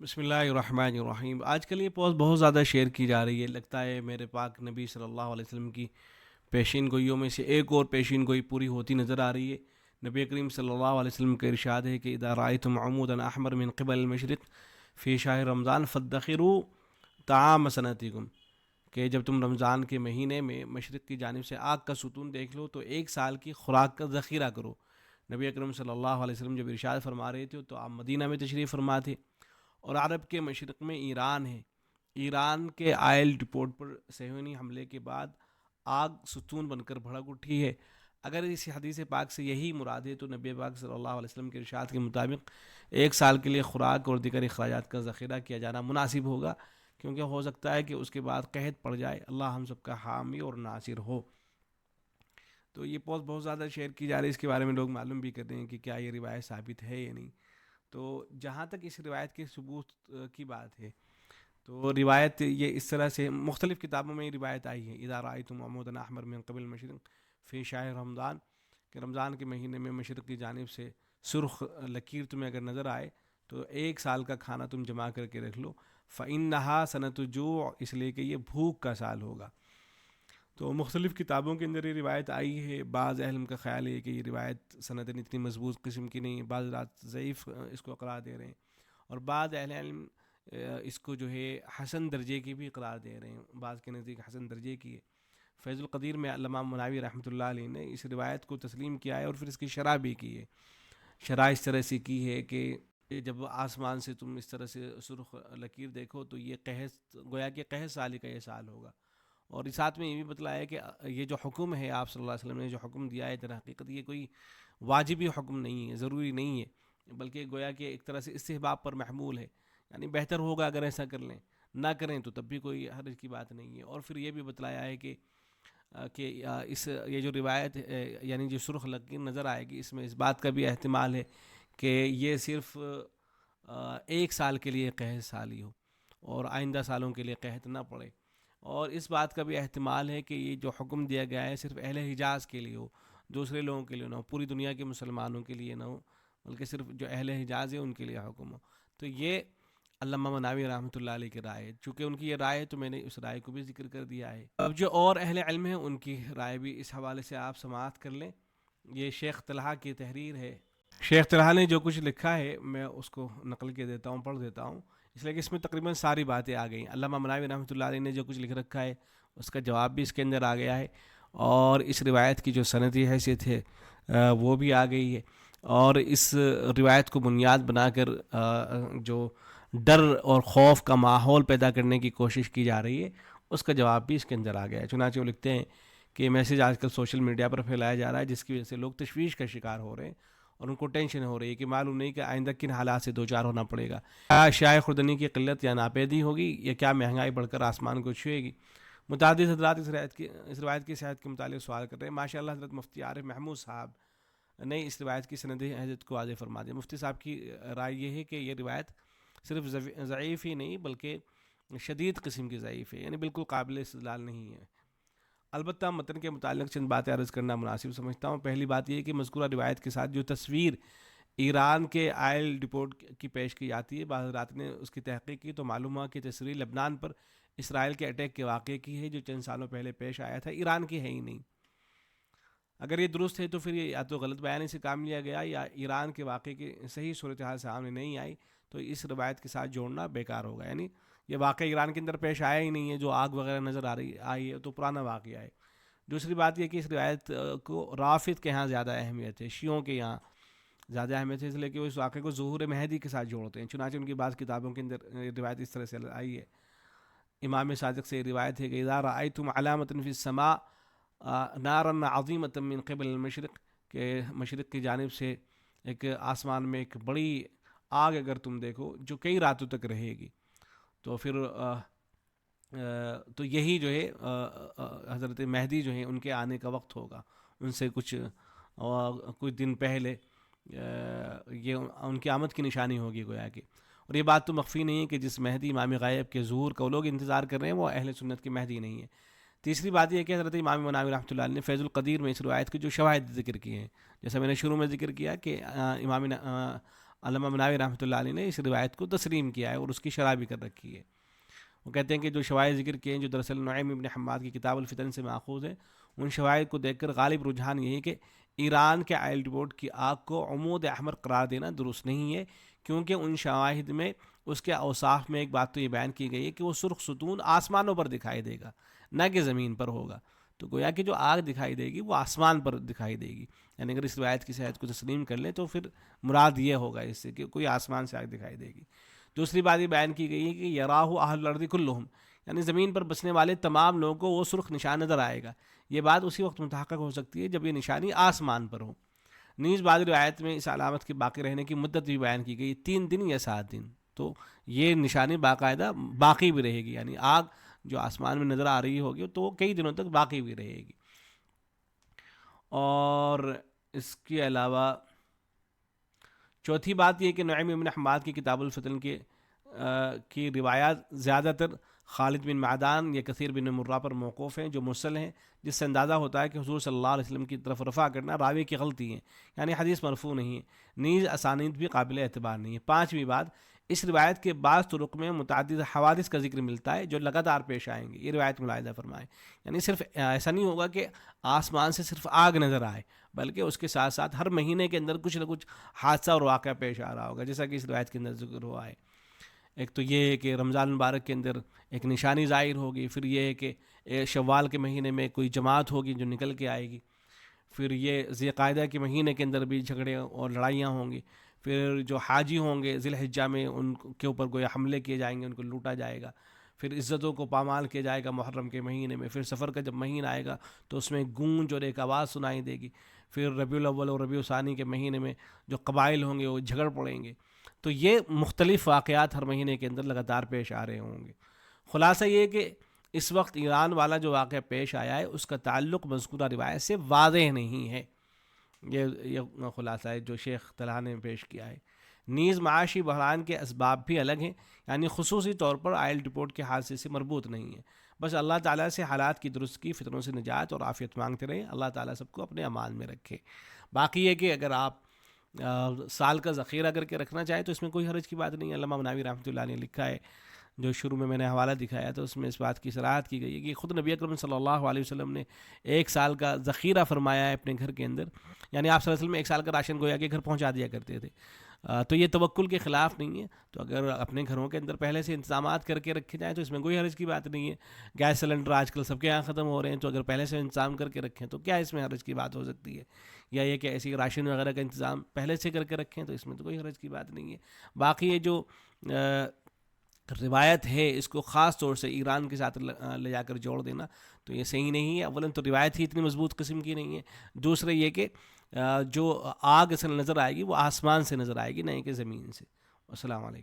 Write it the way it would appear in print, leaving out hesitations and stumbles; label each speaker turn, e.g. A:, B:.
A: بسم اللہ الرحمن الرحیم۔ آج کل یہ پوسٹ بہت زیادہ شیئر کی جا رہی ہے، لگتا ہے میرے پاک نبی صلی اللہ علیہ وسلم کی پیشین گوئیوں میں سے ایک اور پیشین گوئی پوری ہوتی نظر آ رہی ہے۔ نبی کریم صلی اللہ علیہ وسلم کا ارشاد ہے کہ اذا رأیتم عمودا احمر من قبل المشرق فی شہر رمضان فادخروا طعام سنتکم، کہ جب تم رمضان کے مہینے میں مشرق کی جانب سے آگ کا ستون دیکھ لو تو ایک سال کی خوراک کا ذخیرہ کرو۔ نبی اکرم صلی اللہ علیہ وسلم جب ارشاد فرما رہے تھے تو آپ مدینہ میں تشریف فرما تھے، اور عرب کے مشرق میں ایران ہے۔ ایران کے آئل ڈپورٹ پر صہیونی حملے کے بعد آگ ستون بن کر بھڑک اٹھی ہے۔ اگر اس حدیث پاک سے یہی مراد ہے تو نبی پاک صلی اللہ علیہ وسلم کے ارشاد کے مطابق ایک سال کے لیے خوراک اور دیگر اخراجات کا ذخیرہ کیا جانا مناسب ہوگا، کیونکہ ہو سکتا ہے کہ اس کے بعد قحط پڑ جائے۔ اللہ ہم سب کا حامی اور ناصر ہو۔ تو یہ پوسٹ بہت زیادہ شیئر کی جا رہی ہے، اس کے بارے میں لوگ معلوم بھی کر رہے ہیں کہ کیا یہ روایت ثابت ہے یا نہیں۔ تو جہاں تک اس روایت کے ثبوت کی بات ہے تو روایت یہ اس طرح سے مختلف کتابوں میں یہ روایت آئی ہے، اذا رأیتم عمودا احمر من قبل المشرق فی شہر رمضان، کہ رمضان کے مہینے میں مشرق کی جانب سے سرخ لکیر تمہیں اگر نظر آئے تو ایک سال کا کھانا تم جمع کر کے رکھ لو، فإنہا سنۃ الجوع، اس لیے کہ یہ بھوک کا سال ہوگا۔ تو مختلف کتابوں کے اندر یہ روایت آئی ہے۔ بعض اہل علم کا خیال ہے کہ یہ روایت سندن اتنی مضبوط قسم کی نہیں ہے، بعض رات ضعیف اس کو قرار دے رہے ہیں، اور بعض اہل علم اس کو جو ہے حسن درجے کی بھی قرار دے رہے ہیں، بعض کے نزدیک حسن درجے کی ہے۔ فیض القدیر میں علامہ مناوی رحمۃ اللہ علیہ نے اس روایت کو تسلیم کیا ہے اور پھر اس کی شرح بھی کی ہے۔ شرح اس طرح سے کی ہے کہ جب آسمان سے تم اس طرح سے سرخ لکیر دیکھو تو یہ قحط، گویا کہ قحط سالی کا یہ سال ہوگا۔ اور اس ساتھ میں یہ بھی بتلایا کہ یہ جو حکم ہے آپ صلی اللہ علیہ وسلم نے جو حکم دیا ہے، در حقیقت یہ کوئی واجبی حکم نہیں ہے، ضروری نہیں ہے، بلکہ گویا کہ ایک طرح سے استحباب پر محمول ہے، یعنی بہتر ہوگا اگر ایسا کر لیں، نہ کریں تو تب بھی کوئی حرج کی بات نہیں ہے۔ اور پھر یہ بھی بتلایا ہے کہ اس یہ جو روایت یعنی جو سرخ لکیر نظر آئے گی، اس میں اس بات کا بھی احتمال ہے کہ یہ صرف ایک سال کے لیے قحط سالی ہو اور آئندہ سالوں کے لیے قحط نہ پڑے، اور اس بات کا بھی احتمال ہے کہ یہ جو حکم دیا گیا ہے صرف اہل حجاز کے لیے ہو، دوسرے لوگوں کے لیے نہ ہو، پوری دنیا کے مسلمانوں کے لیے نہ ہو، بلکہ صرف جو اہل حجاز ہے ان کے لیے حکم ہو۔ تو یہ علامہ مناوی رحمۃ اللہ علیہ کی رائے ہے، چونکہ ان کی یہ رائے ہے تو میں نے اس رائے کو بھی ذکر کر دیا ہے۔ اب جو اور اہل علم ہیں ان کی رائے بھی اس حوالے سے آپ سماعت کر لیں۔ یہ شیخ طلحہ کی تحریر ہے، شیخ طلحہ نے جو کچھ لکھا ہے میں اس کو نقل کے دیتا ہوں، پڑھ دیتا ہوں، اس لیے کہ اس میں تقریباً ساری باتیں آ گئیں۔ علامہ مناوی رحمۃ اللہ علیہ نے جو کچھ لکھ رکھا ہے اس کا جواب بھی اس کے اندر آ گیا ہے، اور اس روایت کی جو سندی حیثیت ہے وہ بھی آ گئی ہے، اور اس روایت کو بنیاد بنا کر جو ڈر اور خوف کا ماحول پیدا کرنے کی کوشش کی جا رہی ہے اس کا جواب بھی اس کے اندر آ گیا ہے۔ چنانچہ وہ لکھتے ہیں کہ میسیج آج کل سوشل میڈیا پر پھیلایا جا رہا ہے جس کی وجہ سے لوگ تشویش کا شکار ہو رہے ہیں، اور ان کو ٹینشن ہو رہی ہے کہ معلوم نہیں کہ آئندہ کن حالات سے دوچار ہونا پڑے گا، کیا اشیاء خوردنی کی قلت یا ناپیدی ہوگی، یا کیا مہنگائی بڑھ کر آسمان کو چھوئے گی۔ متعدد حضرات اس روایت کی صحت کے متعلق سوال کر رہے ہیں۔ ماشاء اللہ حضرت مفتی عارف محمود صاحب نے اس روایت کی سند حیثیت کو واضح فرما دیا۔ مفتی صاحب کی رائے یہ ہے کہ یہ روایت صرف ضعیف ہی نہیں بلکہ شدید قسم کی ضعیف ہے، یعنی بالکل قابل استدلال نہیں ہے۔ البتہ متن کے متعلق چند باتیں عرض کرنا مناسب سمجھتا ہوں۔ پہلی بات یہ ہے کہ مذکورہ روایت کے ساتھ جو تصویر ایران کے آئل ڈپورٹ کی پیش کی جاتی ہے، بعض حضرات نے اس کی تحقیق کی تو معلوم ہوا کہ تصویر لبنان پر اسرائیل کے اٹیک کے واقعے کی ہے جو چند سالوں پہلے پیش آیا تھا، ایران کی ہے ہی نہیں۔ اگر یہ درست ہے تو پھر یہ یا تو غلط بیانی سے کام لیا گیا یا ایران کے واقعے کی صحیح صورتحال سامنے نہیں آئی، تو اس روایت کے ساتھ جوڑنا بیکار ہوگا، یعنی یہ واقعہ ایران کے اندر پیش آیا ہی نہیں ہے، جو آگ وغیرہ نظر آئی ہے تو پرانا واقعہ ہے۔ دوسری بات یہ کہ اس روایت کو رافض کے ہاں زیادہ اہمیت ہے، شیعوں کے یہاں زیادہ اہمیت ہے، اس لیے کہ وہ اس واقعے کو ظہور مہدی کے ساتھ جوڑتے ہیں۔ چنانچہ ان کی بعض کتابوں کے اندر روایت اس طرح سے آئی ہے۔ امام صادق سے روایت ہے کہ اذا رأیتم علامة فی السماء نارا عظیمة من قبل المشرق، کہ مشرق کی جانب سے ایک آسمان میں ایک بڑی آگ اگر تم دیکھو جو کئی راتوں تک رہے گی، تو پھر تو یہی جو ہے حضرت مہدی جو ہیں ان کے آنے کا وقت ہوگا، ان سے کچھ دن پہلے یہ ان کی آمد کی نشانی ہوگی گویا کہ۔ اور یہ بات تو مخفی نہیں ہے کہ جس مہدی امام غائب کے ظہور کا وہ لوگ انتظار کر رہے ہیں وہ اہل سنت کے مہدی نہیں ہے۔ تیسری بات یہ کہ حضرت امام مناوی رحمۃ اللہ علیہ نے فیض القدیر میں اس روایت کی جو شواہد ذکر کیے ہیں، جیسا میں نے شروع میں ذکر کیا کہ امام علامہ مناوی رحمۃ اللہ علیہ نے اس روایت کو تسلیم کیا ہے اور اس کی شرح بھی کر رکھی ہے. وہ کہتے ہیں کہ جو شواہد ذکر کیے ہیں جو دراصل نعیم ابن حماد کی کتاب الفتن سے ماخوذ ہیں، ان شواہد کو دیکھ کر غالب رجحان یہی کہ ایران کے آئل ریپورٹ کی آگ کو عمود احمر قرار دینا درست نہیں ہے، کیونکہ ان شواہد میں اس کے اوصاف میں ایک بات تو یہ بیان کی گئی ہے کہ وہ سرخ ستون آسمانوں پر دکھائی دے گا، نہ کہ زمین پر ہوگا. تو گویا کہ جو آگ دکھائی دے گی وہ آسمان پر دکھائی دے گی. یعنی اگر اس روایت کی صحت کو تسلیم کر لیں تو پھر مراد یہ ہوگا اس سے کہ کوئی آسمان سے آگ دکھائی دے گی. دوسری بات یہ بیان کی گئی ہے کہ یراہ اہل الارض کلہم، یعنی زمین پر بسنے والے تمام لوگوں کو وہ سرخ نشان نظر آئے گا. یہ بات اسی وقت متحقق ہو سکتی ہے جب یہ نشانی آسمان پر ہو. نیز بعض روایت میں اس علامت کے باقی رہنے کی مدت بھی بیان کی گئی، 3 دن یا 7 دن. تو یہ نشانی باقاعدہ باقی بھی رہے گی، یعنی آگ جو آسمان میں نظر آ رہی ہوگی تو وہ کئی دنوں تک باقی بھی رہے گی. اور اس کے علاوہ چوتھی بات یہ کہ نعیم بن حماد کی کتاب الفتن کی روایات زیادہ تر خالد بن معدان یا کثیر بن مرہ پر موقوف ہیں جو مرسل ہیں، جس سے اندازہ ہوتا ہے کہ حضور صلی اللہ علیہ وسلم کی طرف رفع کرنا راوی کی غلطی ہے، یعنی حدیث مرفوع نہیں ہے. نیز اسانید بھی قابل اعتبار نہیں ہے. پانچویں بات، اس روایت کے بعض طرق میں متعدد حوادث کا ذکر ملتا ہے جو لگاتار پیش آئیں گے. یہ روایت ملاحظہ فرمائیں، یعنی صرف ایسا نہیں ہوگا کہ آسمان سے صرف آگ نظر آئے، بلکہ اس کے ساتھ ساتھ ہر مہینے کے اندر کچھ نہ کچھ حادثہ اور واقعہ پیش آ رہا ہوگا، جیسا کہ اس روایت کے اندر ذکر ہوا ہے. ایک تو یہ ہے کہ رمضان مبارک کے اندر ایک نشانی ظاہر ہوگی، پھر یہ ہے کہ شوال کے مہینے میں کوئی جماعت ہوگی جو نکل کے آئے گی، پھر یہ ذی قعدہ کے مہینے کے اندر بھی جھگڑے اور لڑائیاں ہوں گی، پھر جو حاجی ہوں گے ذی الحجہ میں ان کے اوپر گویا حملے کیے جائیں گے، ان کو لوٹا جائے گا، پھر عزتوں کو پامال کیا جائے گا محرم کے مہینے میں، پھر سفر کا جب مہینہ آئے گا تو اس میں گونج اور ایک آواز سنائی دے گی، پھر ربیع الاول اور ربیع الثانی کے مہینے میں جو قبائل ہوں گے وہ جھگڑ پڑیں گے. تو یہ مختلف واقعات ہر مہینے کے اندر لگاتار پیش آ رہے ہوں گے. خلاصہ یہ کہ اس وقت ایران والا جو واقعہ پیش آیا ہے اس کا تعلق مذکورہ روایت سے واضح نہیں ہے. یہ خلاصہ ہے جو شیخ طلحہ نے پیش کیا ہے. نیز معاشی بحران کے اسباب بھی الگ ہیں، یعنی خصوصی طور پر آئل رپورٹ کے حادثے سے مربوط نہیں ہے. بس اللہ تعالیٰ سے حالات کی درستگی، فتنوں سے نجات اور عافیت مانگتے رہیں. اللہ تعالیٰ سب کو اپنے امان میں رکھے. باقی یہ کہ اگر آپ سال کا ذخیرہ کر کے رکھنا چاہیں تو اس میں کوئی حرج کی بات نہیں ہے. علامہ مناوی رحمۃ اللہ نے لکھا ہے، جو شروع میں نے حوالہ دکھایا تو اس میں اس بات کی صراحت کی گئی ہے کہ خود نبی اکرم صلی اللہ علیہ وسلم نے 1 سال کا ذخیرہ فرمایا ہے اپنے گھر کے اندر، یعنی آپ صلی اللہ علیہ وسلم 1 سال کا راشن گویا کہ گھر پہنچا دیا کرتے تھے. تو یہ توکل کے خلاف نہیں ہے. تو اگر اپنے گھروں کے اندر پہلے سے انتظامات کر کے رکھے جائیں تو اس میں کوئی حرج کی بات نہیں ہے. گیس سلنڈر آج کل سب کے یہاں ختم ہو رہے ہیں، تو اگر پہلے سے انتظام کر کے رکھیں تو کیا اس میں حرج کی بات ہو سکتی ہے؟ یا یہ کہ ایسی راشن وغیرہ کا انتظام پہلے سے کر کے رکھیں تو اس میں تو کوئی حرج کی بات نہیں ہے. باقی یہ جو روایت ہے اس کو خاص طور سے ایران کے ساتھ لے جا کر جوڑ دینا تو یہ صحیح نہیں ہے. اولاً تو روایت ہی اتنی مضبوط قسم کی نہیں ہے، دوسرے یہ کہ جو آگ اصل نظر آئے گی وہ آسمان سے نظر آئے گی، نہ کہ زمین سے. السلام علیکم.